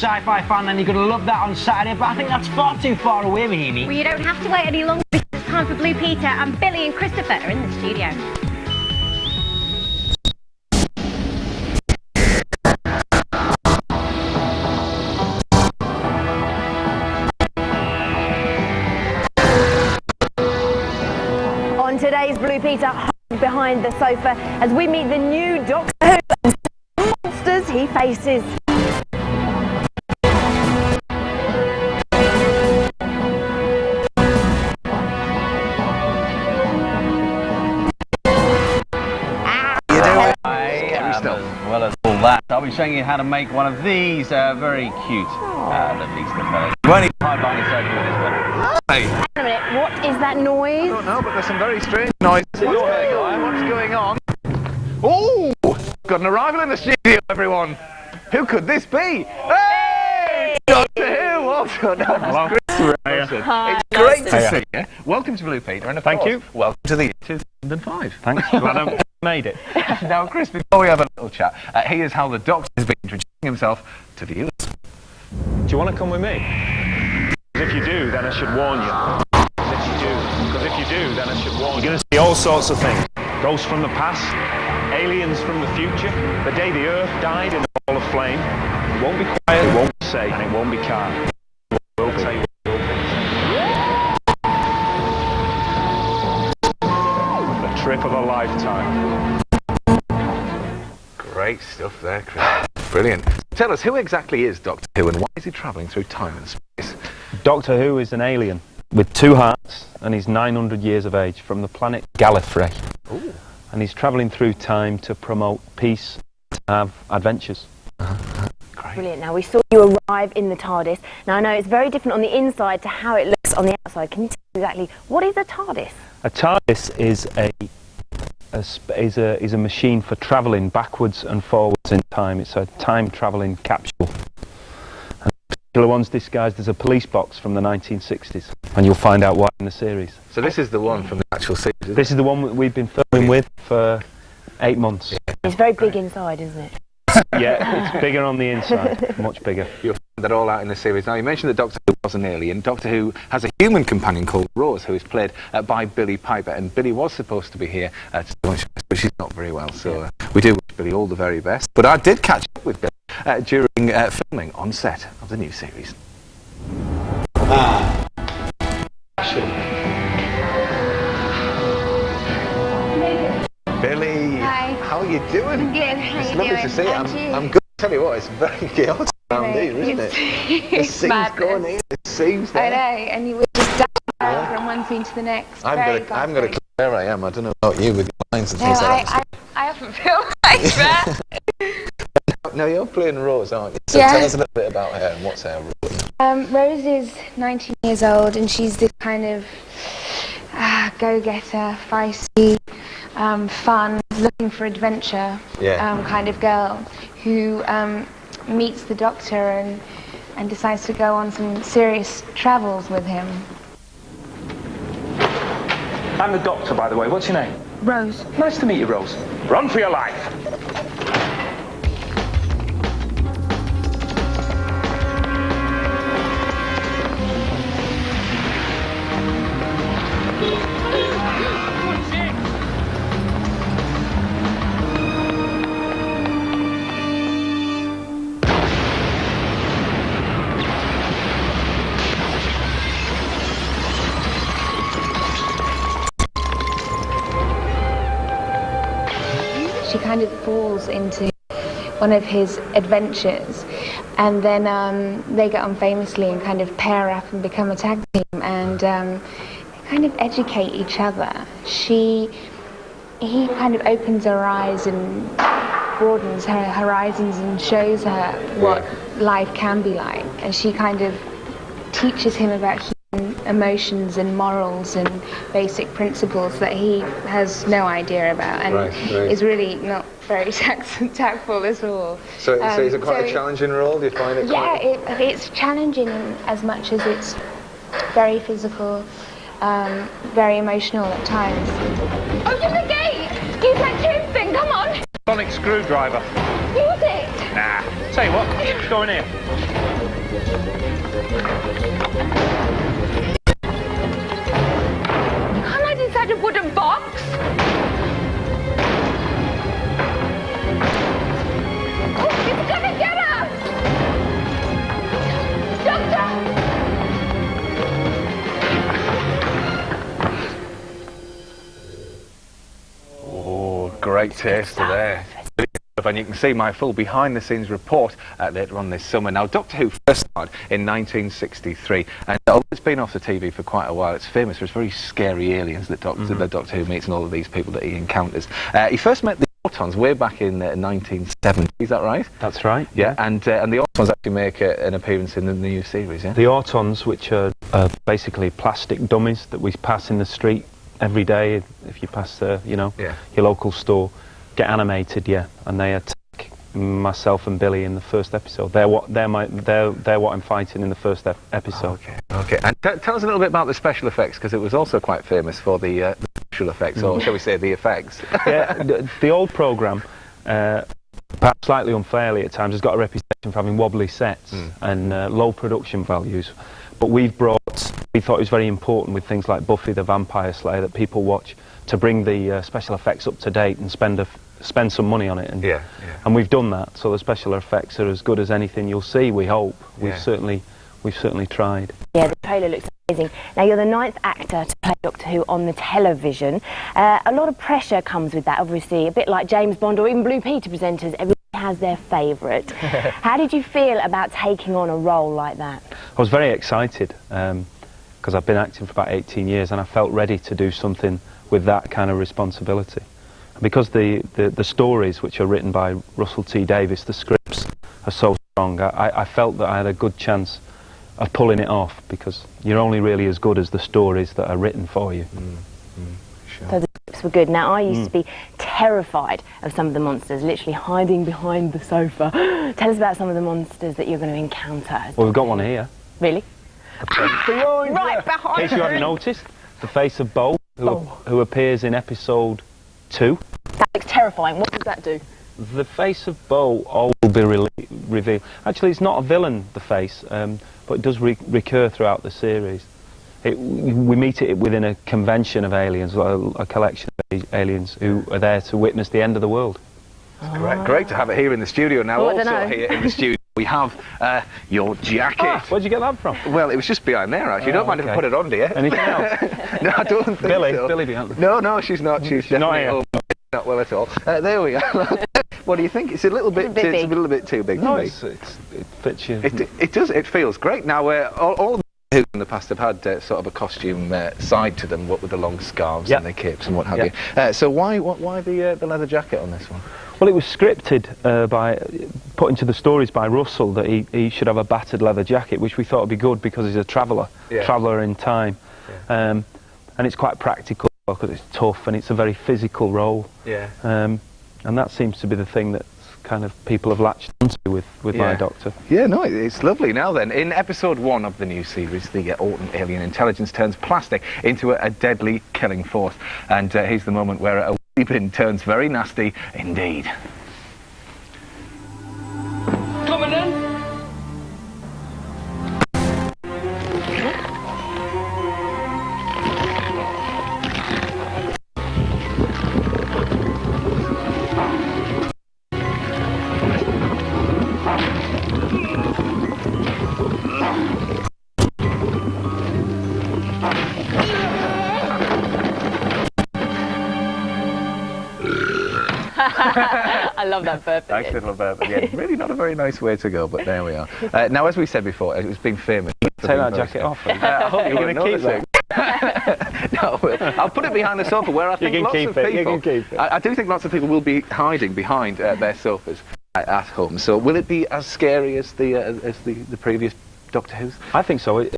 sci-fi fan, then you're going to love that on Saturday, but I think that's far too far away, Mahimi. Well, you don't have to wait any longer because it's time for Blue Peter, and Billy and Christopher are in the studio. On today's Blue Peter, behind the sofa as we meet the new Doctor Who and some monsters he faces. Well as all that, I'll be showing you how to make one of these very cute lovely stuff. You won't even hide behind your sofa with this one. Hang on a minute, what is that noise? I don't know, but there's some very strange noises. What's going on? Oh, got an arrival in the studio, everyone. Who could this be? Hey! Doctor Who! Also known as Christoper Eccleston. It's great to see you. Welcome to Blue Peter, and of course, welcome to the year 2005. Thanks. Glad I made it. Now, Chris, before we have a little chat, here's how the Doctor has been introducing himself to viewers. Do you want to come with me? Because if you do, then I should warn you. Because if you do, then I should warn you. You're going to see all sorts of things. Ghosts from the past, aliens from the future, the day the Earth died in a ball of flame. It won't be quiet, it won't be safe, and it won't be calm. We'll tell you what it will be. The trip of a lifetime. Great stuff there, Chris. Brilliant. Tell us, who exactly is Doctor Who, and why is he travelling through time and space? Doctor Who is an alien with 2 hearts, and he's 900 years of age, from the planet Gallifrey. Ooh. And he's travelling through time to promote peace, to have adventures. Great. Brilliant. Now, we saw you arrive in the TARDIS. Now, I know it's very different on the inside to how it looks on the outside. Can you tell me exactly, what is a TARDIS? A TARDIS is a machine for travelling backwards and forwards in time. It's a time-travelling capsule. And the particular one's disguised as a police box from the 1960s, and you'll find out why in the series. So this is the one from the actual series, isn't This is the one that we've been filming with for 8 months. It's very big inside, isn't it? Yeah, it's bigger on the inside, much bigger. You'll find that all out in the series. Now, you mentioned that Doctor Who was an alien. Doctor Who has a human companion called Rose, who is played by Billy Piper, and Billy was supposed to be here today, but she's not very well, so we do wish Billy all the very best. But I did catch up with Billy during filming on set of the new series. Billy, hi. how are you doing? I'm good. How It's you lovely doing? to see you. And I'm good. Tell you what, it's very chaotic around here, isn't it? There's scenes madness. going here, there's scenes there. I know, and you would just dash from one scene to the next. I'm gonna clear where I am. I don't know about you with your lines and No, things like that. I often feel like that. No, you're playing Rose, aren't you? So Yeah. tell us a little bit about her and what's her role. Rose is 19 years old, and she's this kind of go-getter, feisty, fun, looking for adventure kind of girl who meets the Doctor and decides to go on some serious travels with him. I'm the Doctor, by the way. What's your name? Rose. Nice to meet you, Rose. Run for your life. She kind of falls into one of his adventures, and then they get on famously and kind of pair up and become a tag team, and they kind of educate each other. He kind of opens her eyes and broadens her horizons and shows her what life can be like, and she kind of teaches him about human emotions and morals and basic principles that he has no idea about, and is really not very tactful at all. So is it quite a challenging role? Do you find it quite... Yeah, it's challenging in as much as it's very physical, very emotional at times. Open the gate! Use that tube thing, come on! Sonic screwdriver. Use it! Nah. Tell you what, go in here. Can't I decide to put a box? Oh, it's gonna get us! Doctor! Oh, great taster there. And you can see my full behind-the-scenes report later on this summer. Now, Doctor Who first started in 1963, and although it's been off the TV for quite a while, it's famous for its very scary aliens that Doctor Who meets and all of these people that he encounters. He first met the Autons way back in 1970, is that right? That's right. Yeah, and the Autons actually make an appearance in the new series, yeah? The Autons, which are basically plastic dummies that we pass in the street every day, if you pass your local store, get animated, yeah, and they attack myself and Billy in the first episode. They're what I'm fighting in the first episode. Okay. And tell us a little bit about the special effects, because it was also quite famous for the special effects, or shall we say the effects? Yeah, the old programme, perhaps slightly unfairly at times, has got a reputation for having wobbly sets and low production values. But we thought it was very important with things like Buffy the Vampire Slayer that people watch, to bring the special effects up to date and spend some money on it. And, and we've done that, so the special effects are as good as anything you'll see, we hope. We've certainly tried. Yeah, the trailer looks amazing. Now, you're the 9th actor to play Doctor Who on the television. A lot of pressure comes with that, obviously, a bit like James Bond or even Blue Peter presenters. Everybody has their favourite. How did you feel about taking on a role like that? I was very excited, because I've been acting for about 18 years and I felt ready to do something with that kind of responsibility. And because the stories, which are written by Russell T Davies, the scripts are so strong, I felt that I had a good chance of pulling it off, because you're only really as good as the stories that are written for you. Sure. So the scripts were good. Now, I used to be terrified of some of the monsters, literally hiding behind the sofa. Tell us about some of the monsters that you're going to encounter. Well, we've got one here. Really? Right behind. In case you hadn't noticed, the face of Bo, who appears in episode 2. That looks terrifying. What does that do? The face of Bo will be revealed. Actually, it's not a villain, the face, but it does recur throughout the series. We meet it within a convention of aliens, a collection of aliens who are there to witness the end of the world. Great to have it here in the studio. Now, also here in the studio, we have your jacket. Where'd you get that from? Well, it was just behind there, actually. You don't mind if I put it on, do you? Anything else? No, I don't think so. Billy behind there. No, she's not. She's definitely not here. Not well at all. There we are. What do you think? It's a little bit too big No, for me. It fits you. It does. It feels great. Now, all of the Who in the past have had sort of a costume side to them, what with the long scarves and the capes and what have you. So why the leather jacket on this one? Well, it was scripted put into the stories by Russell that he should have a battered leather jacket, which we thought would be good because he's a traveller in time, and it's quite practical because it's tough and it's a very physical role. And that seems to be the thing that kind of people have latched onto with my Doctor. Yeah, no, it's lovely. Now then, in episode 1 of the new series, the Autumn alien intelligence turns plastic into a deadly killing force, and here's the moment where a bin turns very nasty indeed. Coming in. I love that burp. Nice little burp. Yeah, really not a very nice way to go, but there we are. Now, as we said before, it was being famous. Take that jacket off. I hope you're going to keep it. No, I'll put it behind the sofa where I think lots of people. You can keep it. I do think lots of people will be hiding behind their sofas at home. So, will it be as scary as the previous Doctor Who's? I think so.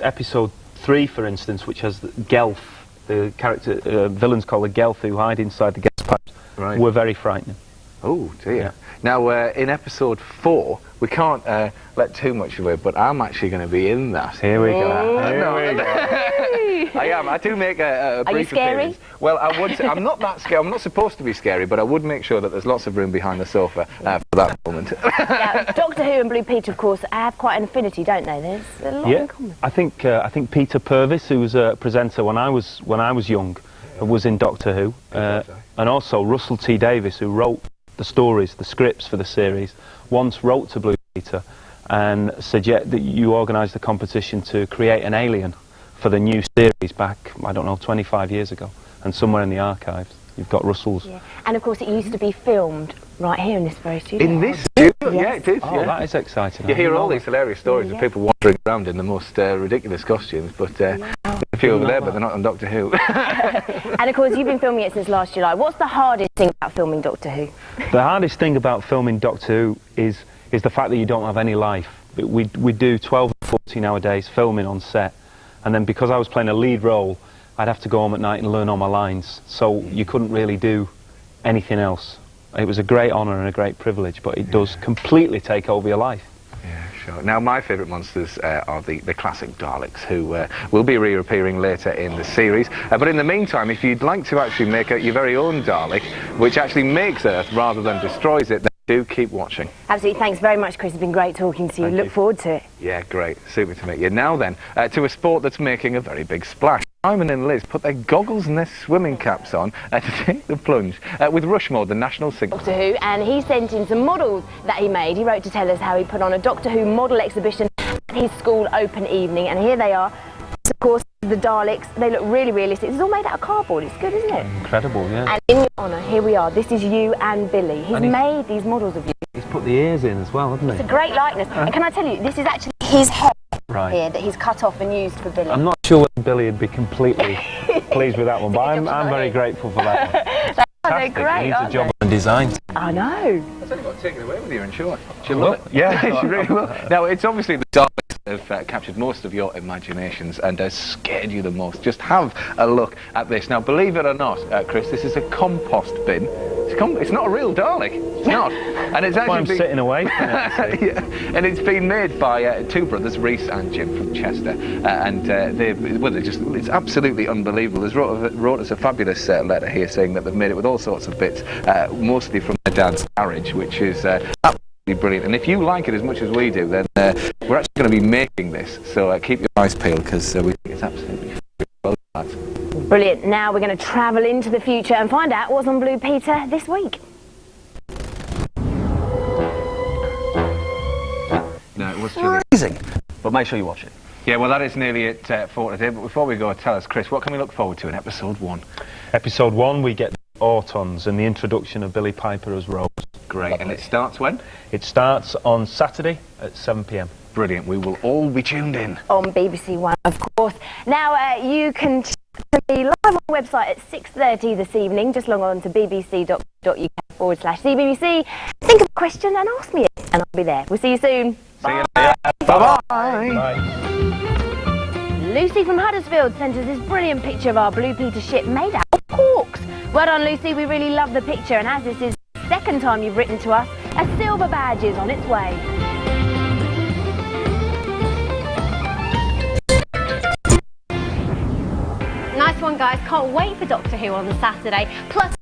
Episode 3, for instance, which has Gelf, the character villains called the Gelf, who hide inside the gas pipes, were very frightening. Oh dear. Yeah. Now in episode 4, we can't let too much away, but I'm actually going to be in that. Here we go. Here we go. I am. I do make a Are you brief scary? appearance. Well, I would. I'm not that scary. I'm not supposed to be scary, but I would make sure that there's lots of room behind the sofa for that moment. Now, Doctor Who and Blue Peter, of course, have quite an affinity, don't they? There's a lot in common. I think Peter Purvis, who was a presenter when I was young, was in Doctor Who, and also Russell T Davies, who wrote the stories, the scripts for the series, once wrote to Blue Peter and suggest that you organised a competition to create an alien for the new series back, I don't know, 25 years ago. And somewhere in the archives, you've got Russell's. Yeah. And of course, it used to be filmed right here in this very studio. In this studio? Yes. Yeah, it is. Oh, yeah. that is exciting. You I hear didn't all know these hilarious stories of people wandering around in the most ridiculous costumes, but there's a few over there, but they're not on Doctor Who. And of course, you've been filming it since last July. What's the hardest thing about filming Doctor Who? The hardest thing about filming Doctor Who is the fact that you don't have any life. We do 12 and 14-hour days filming on set, and then because I was playing a lead role, I'd have to go home at night and learn all my lines, so you couldn't really do anything else. It was a great honour and a great privilege, but it does completely take over your life. Yeah, sure. Now, my favourite monsters are the classic Daleks, who will be reappearing later in the series. But in the meantime, if you'd like to actually make your very own Dalek, which actually makes Earth rather than destroys it, then do keep watching. Absolutely. Thanks very much, Chris. It's been great talking to you. Look forward to it. Yeah, great. Super to meet you. Now then, to a sport that's making a very big splash. Simon and Liz put their goggles and their swimming caps on to take the plunge with Rushmore, the national singer. Doctor Who, and he sent in some models that he made. He wrote to tell us how he put on a Doctor Who model exhibition at his school open evening, and here they are. Of course, the Daleks, they look really realistic. It's all made out of cardboard. It's good, isn't it? Incredible, yeah. And in your honour, here we are. This is you and Billy. He's made these models of you. He's put the ears in as well, hasn't he? It's a great likeness. And can I tell you, this is actually his head here that he's cut off and used for Billy. I'm not sure whether Billy would be completely pleased with that one, but I'm very grateful for that one. They're great, He needs a aren't job they? on design. I know. I'll tell you what, take it away with you, I'm sure. She'll Well, love it. yeah. She really will. Now, it's obviously the Daleks that have captured most of your imaginations and has scared you the most. Just have a look at this. Now, believe it or not, Chris, this is a compost bin. It's not a real Dalek. It's not. And it's actually I'm sitting away from it. yeah. And it's been made by two brothers, Rhys and Jim from Chester, and it's absolutely unbelievable. They wrote us a fabulous letter here saying that they've made it with all sorts of bits, mostly from their dad's garage, which is absolutely brilliant. And if you like it as much as we do, then we're actually going to be making this. So keep your eyes peeled, because we think it's absolutely well done. Brilliant. Now we're going to travel into the future and find out what's on Blue Peter this week. No, it was freezing. But make sure you watch it. Yeah, well, that is nearly it for today. But before we go, tell us, Chris, what can we look forward to in episode 1? Episode 1, we get the Autons and the introduction of Billy Piper as Rose. Great. And it starts when? It starts on Saturday at 7 p.m. Brilliant. We will all be tuned in. On BBC One, of course. Now, you can be live on the website at 6:30 this evening. Just log on to bbc.co.uk/CBBC. Think of a question and ask me it, and I'll be there. We'll see you soon. See you later. Bye-bye. Bye. Lucy from Huddersfield sent us this brilliant picture of our Blue Peter ship made out of corks. Well done, Lucy. We really love the picture, and as this is the second time you've written to us, a silver badge is on its way. Nice one, guys. Can't wait for Doctor Who on the Saturday. Plus,